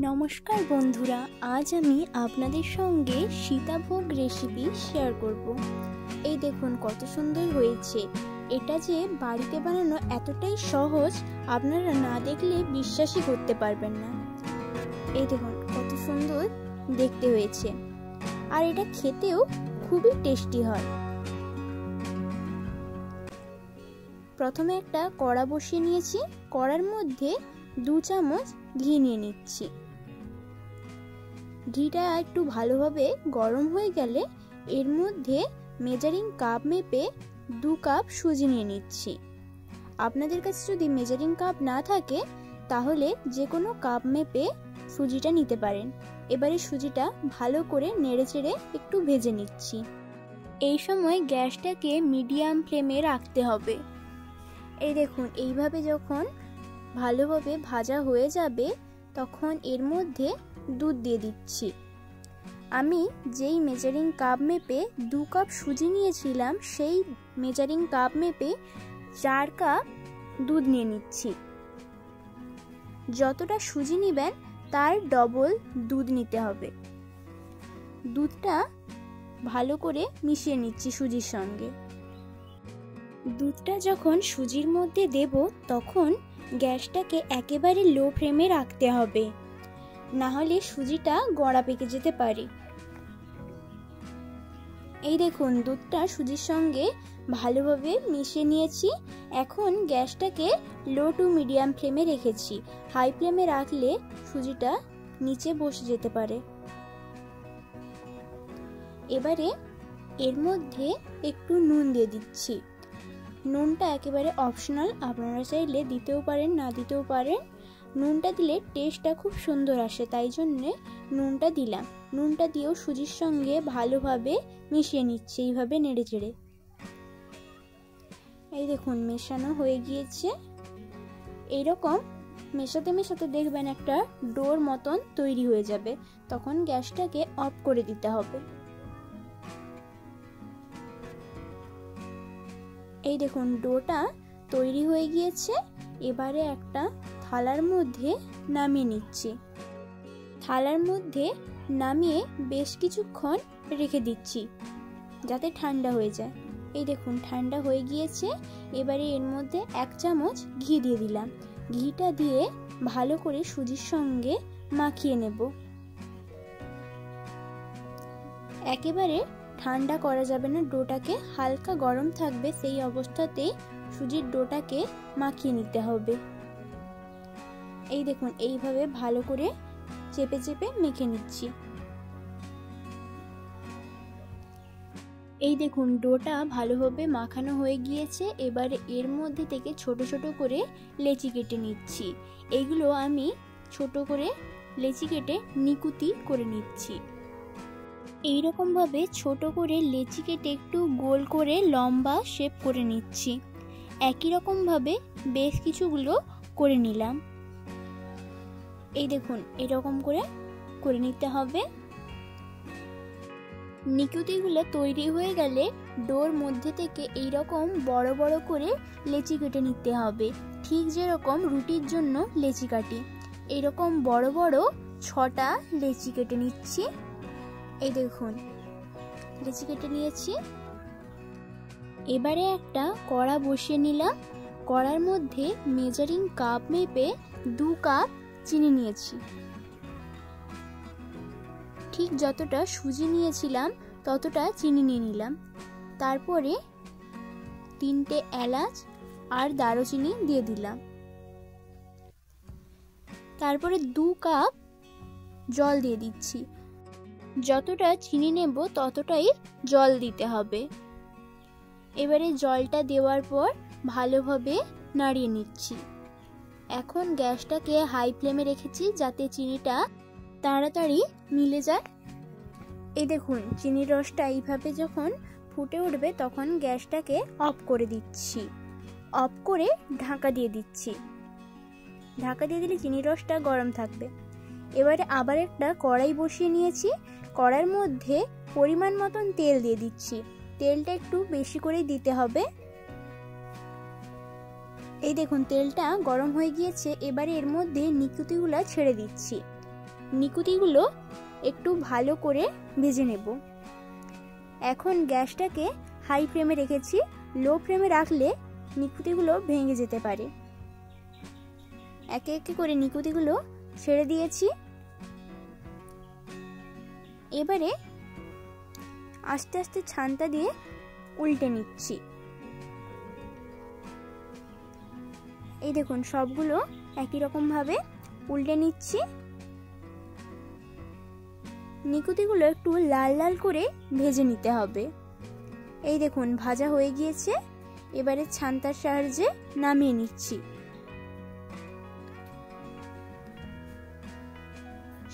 নমস্কার বন্ধুরা, আজ আমি আপনাদের সঙ্গে সীতাভোগ রেসিপি শেয়ার করব। এই দেখুন কত সুন্দর হয়েছে। এটা যে বাড়িতে বানানো এতটাই সহজ, আপনারা না দেখলে বিশ্বাসই করতে পারবেন না। এই দেখুন কত সুন্দর দেখতে হয়েছে, আর এটা খেতেও খুবই টেস্টি হয়। প্রথমে একটা কড়া বসিয়ে নিয়েছি, কড়ার মধ্যে 2 চামচ ঘি নিয়ে নিচ্ছি। ঘিটা একটু ভালোভাবে গরম হয়ে গেলে এর মধ্যে মেজারিং কাপ মেপে 2 কাপ সুজি নিয়ে নিচ্ছি। আপনাদের কাছে যদি মেজারিং কাপ না থাকে তাহলে যে কোনো কাপ মেপে সুজিটা নিতে পারেন। এবারে সুজিটা ভালো করে নেড়েচেড়ে একটু ভেজে নিচ্ছি। এই সময় গ্যাসটাকে মিডিয়াম ফ্লেমে রাখতে হবে। এই দেখুন এইভাবে যখন ভালোভাবে ভাজা হয়ে যাবে তখন এর মধ্যে দুধ দিয়ে দিচ্ছি। আমি যেই মেজারিং কাপ মেপে 2 কাপ সুজি নিয়েছিলাম সেই মেজারিং কাপ মেপে 4 কাপ দুধ নিয়ে নিচ্ছি। যতটা সুজি নেবেন তার ডবল দুধ নিতে হবে। দুধটা ভালো করে মিশিয়ে নিচ্ছি সুজির সঙ্গে। দুধটা যখন সুজির মধ্যে দেব তখন গ্যাসটাকে একেবারে লো ফ্লেমে রাখতে হবে, না হলে সুজিটা গড়া পেকে যেতে পারে। এই দেখুন দুধটা সুজির সঙ্গে ভালোভাবে মিশিয়ে নিয়েছি। এখন গ্যাসটাকে লো টু মিডিয়াম ফ্লেমে রেখেছি। হাই ফ্লেমে রাখলে সুজিটা নিচে বসে যেতে পারে। এবারে এর মধ্যে একটু নুন দিয়ে দিচ্ছি। নুনটা একেবারে অপশনাল, আপনারা চাইলে দিতেও পারেন না দিতেও পারেন। নুনটা দিলে টেস্টটা খুব সুন্দর আসে, তাই জন্যে নুনটা দিলাম। নুনটা দিয়েও সুজির সঙ্গে ভালোভাবে মিশিয়ে নিচ্ছি এইভাবে নেড়েচেড়ে। এই দেখুন মেশানো হয়ে গিয়েছে। এইরকম মেশাতে মেশাতে দেখবেন একটা ডোর মতন তৈরি হয়ে যাবে, তখন গ্যাসটাকে অফ করে দিতে হবে। এই দেখুন ডোটা তৈরি হয়ে গিয়েছে। এবারে একটা থালার মধ্যে নামিয়ে নিচ্ছি। থালার মধ্যে নামিয়ে বেশ কিছুক্ষণ রেখে দিচ্ছি যাতে ঠান্ডা হয়ে যায়। এই দেখুন ঠান্ডা হয়ে গিয়েছে। এবারে এর মধ্যে 1 চামচ ঘি দিয়ে দিলাম। ঘিটা দিয়ে ভালো করে সুজির সঙ্গে মাখিয়ে নেব। একেবারে ঠান্ডা করা যাবে না, ডোটাকে হালকা গরম থাকবে, সেই অবস্থাতেই সুজির ডোটাকে মাখিয়ে নিতে হবে। এই দেখুন এইভাবে ভালো করে চেপে চেপে মেখে নিচ্ছি। এই দেখুন ডোটা ভালোভাবে মাখানো হয়ে গিয়েছে। এবারে এর মধ্যে থেকে ছোট ছোট করে লেচি কেটে নিচ্ছি। এগুলো আমি ছোট করে লেচি কেটে নিকুতি করে নিচ্ছি। এইরকম ভাবে ছোট করে লেচি কেটে একটু গোল করে লম্বা শেপ করে নিচ্ছি। একই রকম ভাবে বেশ কিছুগুলো করে নিলাম। এই দেখুন এরকম করে নিতে হবে। নিকুতিগুলো তৈরি হয়ে গেলে ডোর মধ্যে থেকে এইরকম বড় বড় করে লেচি কেটে নিতে হবে, ঠিক যেরকম রুটির জন্য লেচি কাটি। এইরকম বড় বড় 6টা লেচি কেটে নিচ্ছি। এই দেখুন লেচি কেটে নিয়েছি। এবারে একটা কড়া বসিয়ে নিলাম। কড়ার মধ্যে মেজারিং কাপ মেপে 2 কাপ চিনি নিয়েছি। ঠিক যতটা সুজি নিয়েছিলাম ততটা চিনি নিয়ে নিলাম। তারপরে 3টে এলাচ আর দারুচিনি দিয়ে দিলাম। তারপরে 2 কাপ জল দিয়ে দিচ্ছি। যতটা চিনি নেব ততটাই জল দিতে হবে। এবারে জলটা দেওয়ার পর ভালোভাবে নাড়িয়ে নিচ্ছি। এখন গ্যাসটাকে হাই ফ্লেমে রেখেছি যাতে চিনিটা তাড়াতাড়ি মিলে যায়। এই দেখুন চিনির রসটা এইভাবে যখন ফুটে উঠবে তখন গ্যাসটাকে অফ করে দিচ্ছি। অফ করে ঢাকা দিয়ে দিচ্ছি। ঢাকা দিয়ে দিলে চিনির রসটা গরম থাকবে। এবারে আবার একটা কড়াই বসিয়ে নিয়েছি। কড়াইয়ের মধ্যে পরিমাণ মতন তেল দিয়ে দিচ্ছি। তেলটা একটু বেশি করে দিতে হবে। এই দেখুন তেলটা গরম হয়ে গিয়েছে। এবারে এর মধ্যে নিকুতিগুলো ছেড়ে দিচ্ছি। নিকুতিগুলো একটু ভালো করে ভেজে নেব। এখন গ্যাসটাকে হাই ফ্লেমে রেখেছি, লো ফ্লেমে রাখলে নিকুতিগুলো ভেঙে যেতে পারে। একে একে করে নিকুতিগুলো ছেড়ে দিয়েছি। এবারে আস্তে আস্তে ছানটা দিয়ে উল্টে নিচ্ছি। এই দেখুন সবগুলো একই রকম ভাবে উল্টে নিচ্ছি। নিকুতিগুলো একটু লাল লাল করে ভেজে নিতে হবে। এই দেখুন ভাজা হয়ে গিয়েছে। এবারে ছান্তার সাহায্যে নামিয়ে নিচ্ছি।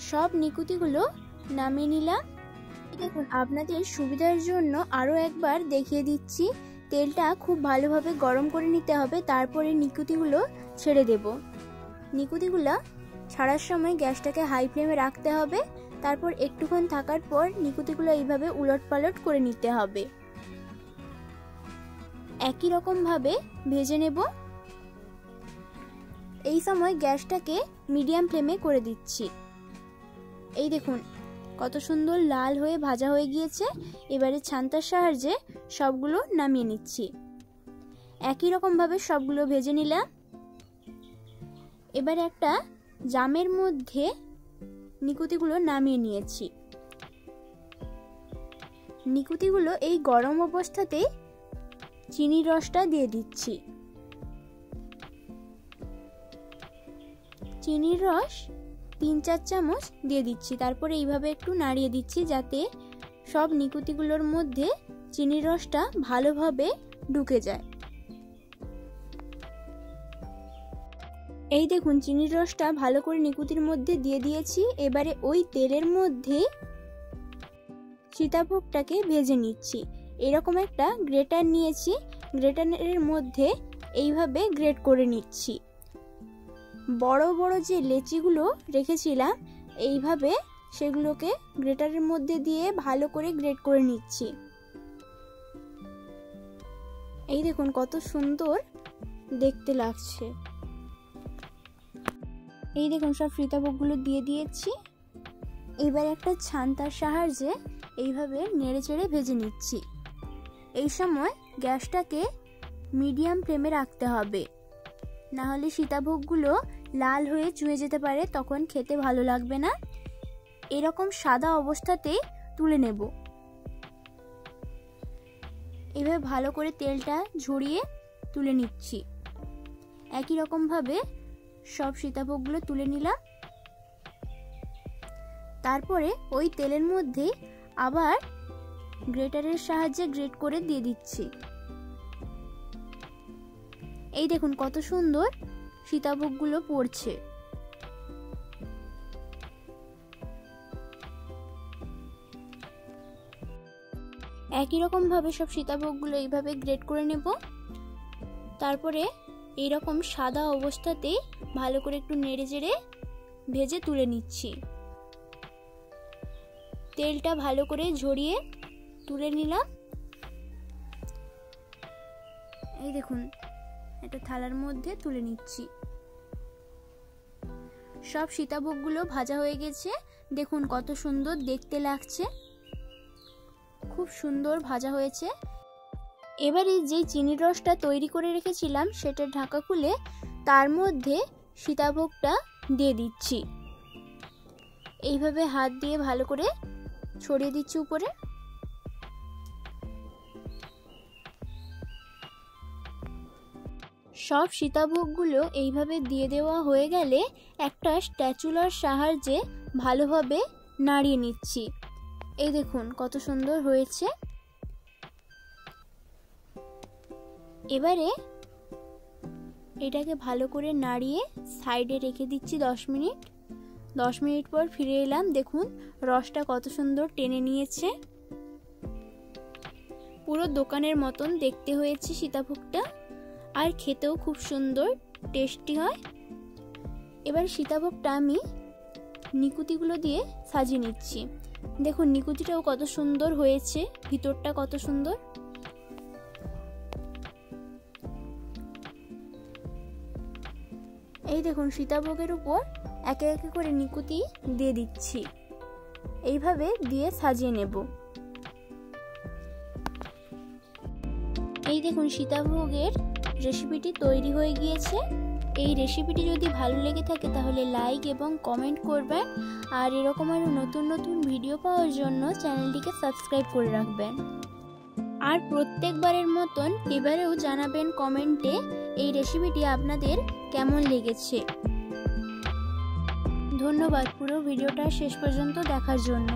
সব নিকুতিগুলো নামিয়ে নিলাম। দেখুন আপনাদের সুবিধার জন্য আরও একবার দেখিয়ে দিচ্ছি। তেলটা খুব ভালোভাবে গরম করে নিতে হবে, তারপরে নিকুতিগুলো ছেড়ে দেব। নিকুতিগুলো ছাড়ার সময় গ্যাসটাকে হাই ফ্লেমে রাখতে হবে। তারপর একটুক্ষণ থাকার পর নিকুতিগুলো এইভাবে উলটপালট করে নিতে হবে। একই রকম ভাবে ভেজে নেব। এই সময় গ্যাসটাকে মিডিয়াম ফ্লেমে করে দিচ্ছি। এই দেখুন কত সুন্দর লাল হয়ে ভাজা হয়ে গিয়েছে। এবারে ছান্তার সাহায্যে সবগুলো নামিয়ে নিচ্ছি। একই রকম ভাবে সবগুলো ভেজে নিলাম। এবারে একটা জামের মধ্যে নিকুতিগুলো নামিয়ে নিয়েছি। নিকুতিগুলো এই গরম অবস্থাতেই চিনির রসটা দিয়ে দিচ্ছি। চিনির রস 3-4 চামচ দিয়ে দিচ্ছি। তারপরে এইভাবে একটু নাড়িয়ে দিচ্ছি যাতে সব নিকুতিগুলোর মধ্যে চিনির রসটা ভালোভাবে ঢুকে যায়। এই দেখুন চিনির রসটা ভালো করে নিকুতির মধ্যে দিয়ে দিয়েছি। এবারে ওই তেলের মধ্যে সীতাভোগটাকে ভেজে নিচ্ছি। এরকম একটা গ্রেটার নিয়েছি, গ্রেটারের মধ্যে এইভাবে গ্রেট করে নিচ্ছি। বড় বড় যে লেচিগুলো রেখেছিলাম এইভাবে সেগুলোকে গ্রেটারের মধ্যে দিয়ে ভালো করে গ্রেট করে নিচ্ছি। এই দেখুন কত সুন্দর দেখতে লাগছে। এই দেখুন সব সীতাভোগগুলো দিয়ে দিয়েছি। এবার একটা ছান্তার সাহায্যে এইভাবে নেড়ে চেড়ে ভেজে নিচ্ছি। এই সময় গ্যাসটাকে মিডিয়াম ফ্লেমে রাখতে হবে, না হলে সীতাভোগগুলো লাল হয়ে চুয়ে যেতে পারে, তখন খেতে ভালো লাগবে না। এরকম সাদা অবস্থাতেই তুলে নেব। এভাবে ভালো করে তেলটা ঝরিয়ে তুলে নিচ্ছি। একই রকম ভাবে সব সীতাভোগগুলো তুলে নিলাম। তারপরে ওই তেলের মধ্যে আবার গ্রেটারের সাহায্যে গ্রেট করে দিয়ে দিচ্ছি। এই দেখুন কত সুন্দর সীতাভোগগুলো পড়ছে। একই রকম ভাবে সব সীতাভোগগুলো এইভাবে গ্রেট করে নেব। তারপরে এইরকম সাদা অবস্থাতেই ভালো করে একটু নেড়ে চেড়ে ভেজে তুলে নিচ্ছি। তেলটা ভালো করে ঝরিয়ে তুলে নিলাম। এই দেখুন একটা থালার মধ্যে তুলে নিচ্ছি। সব সীতাভোগগুলো ভাজা হয়ে গেছে। দেখুন কত সুন্দর দেখতে লাগছে, খুব সুন্দর ভাজা হয়েছে। এবারে যে চিনির রসটা তৈরি করে রেখেছিলাম সেটা ঢাকা খুলে তার মধ্যে সীতাভোগটা দিয়ে দিচ্ছি। এইভাবে হাত দিয়ে ভালো করে ছড়িয়ে দিচ্ছি উপরে। সব সীতাভোগগুলো এইভাবে দিয়ে দেওয়া হয়ে গেলে একটা স্প্যাচুলার সাহায্যে ভালোভাবে নাড়িয়ে নিচ্ছি। এই দেখুন কত সুন্দর হয়েছে। এবারে এটাকে ভালো করে নাড়িয়ে সাইডে রেখে দিচ্ছি 10 মিনিট। 10 মিনিট পর ফিরে এলাম। দেখুন রসটা কত সুন্দর টেনে নিয়েছে। পুরো দোকানের মতন দেখতে হয়েছে সীতাভোগটা, আর খেতেও খুব সুন্দর টেস্টি হয়। এবার সীতাভোগটা আমি নিকুতিগুলো দিয়ে সাজিয়ে নিচ্ছি। দেখুন নিকুতিটাও কত সুন্দর হয়েছে, ভিতরটা কত সুন্দর। এই দেখুন সীতাভোগের উপর একে একে করে নিকুতি দিয়ে দিচ্ছি। এইভাবে দিয়ে সাজিয়ে নেব। এই দেখুন সীতাভোগের রেসিপিটি তৈরি হয়ে গিয়েছে। এই রেসিপিটি যদি ভালো লেগে থাকে তাহলে লাইক এবং কমেন্ট করবেন, আর এরকম আরও নতুন নতুন ভিডিও পাওয়ার জন্য চ্যানেলটিকে সাবস্ক্রাইব করে রাখবেন। আর প্রত্যেকবারের মতন এবারেও জানাবেন কমেন্টে এই রেসিপিটি আপনাদের কেমন লেগেছে। ধন্যবাদ পুরো ভিডিওটা শেষ পর্যন্ত দেখার জন্য।